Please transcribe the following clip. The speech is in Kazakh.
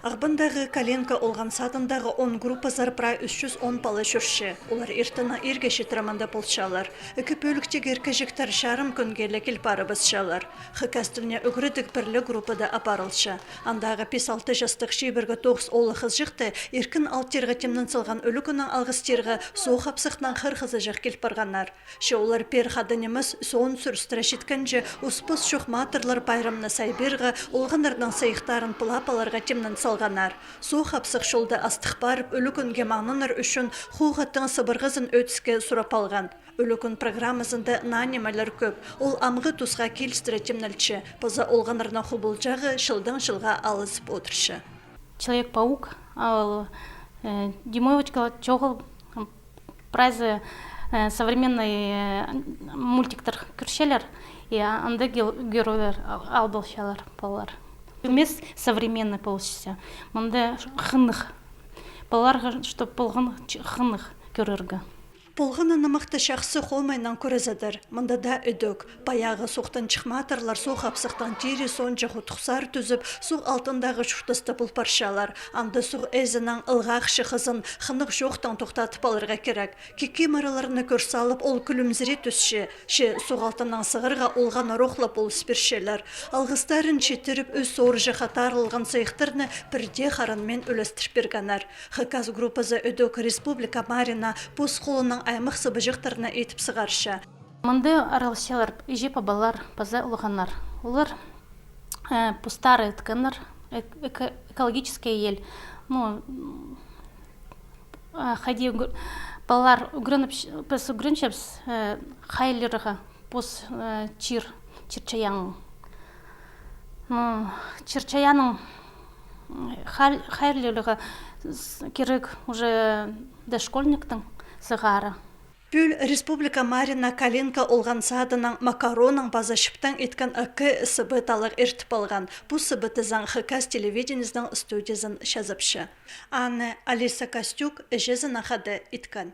Ағбындағы Каленка олған садындағы 10 группа зарпра 310 палы жүрші. Олар ертіна иргеші траманда болшалар. Үкі бөліктегі еркежіктер шарым күнгелі келпары бізшалар. Хыкастылне үгірідік бірлі группада апарылшы. Андағы 5-6 жастық шейбіргі 9 олы қыз жықты, еркін алттерға темнін сылған өлі күнің алғыстерға соғ апсықтан қырқызы жақ келпарғанар. Ше олар пер қадынымыз соғын сүрістірі жеткенже ұспыз шоқматырлар байрамына сайберға олғанырдың сайықтарын пылапаларға темнін салғанар. Соқ апсық шолды астық барып, өлікінге маңныныр үшін хуғаттың сыбырғызын өтіске сұрап алған. Өлікін программасында нанималар көп. Ол амғы тұсға келістірі темнілші. Бұза олғанырдың құбылжағы шылдың жылға алысып отыршы. Человек-паук, Димовочка, Чогол, прайзы современный мультиктер күршелер, и анда геройлар албалшалар балар. Емес современный получится. Мында хынық. Баларға, чтоб болған хынық көріргі. Болғаны нымықты шақсы қолмайнан көрізідір. Мұнда да үдік. Баяғы соқтан чықматырлар соқ апсықтан тері сонжы құтықсар түзіп, соқ алтындағы шұртысты бұл паршалар. Анды соқ әзінен ылғақ шығызын қынық жоқтан тоқтатып алырға керек. Кеке мараларыны көрсалып, ол күлімзіре түсші. Ше соқ алтыннан сығырға олған роқлап ол спіршелер. Алғыстарын четіріп, өз соржы қатарылған сайықтырны бірде қарынмен өлістір бергенер. Хыказ группазы үдік Республика Марина бұз қолының аймақ сыбыжықтарына етіп сығаршы. Мұнды аралшалар, ежеп абалар, паза ұлғанар. Олар пустары өткінір, экологический ел. Хади балар пес үгіріншепс хайлерға пос чирчаяның. Чирчаяның хайлерға керек уже дошкольниктің сығары. Бүл Республика Марина Каленка олған садының макаронның база шыптан еткен үкі сыбыталық ертіп алған. Бұл сыбытызан Хыкас телевидениздың студиясын шазыпшы. Анны Алиса Костюк жезін ақады еткен.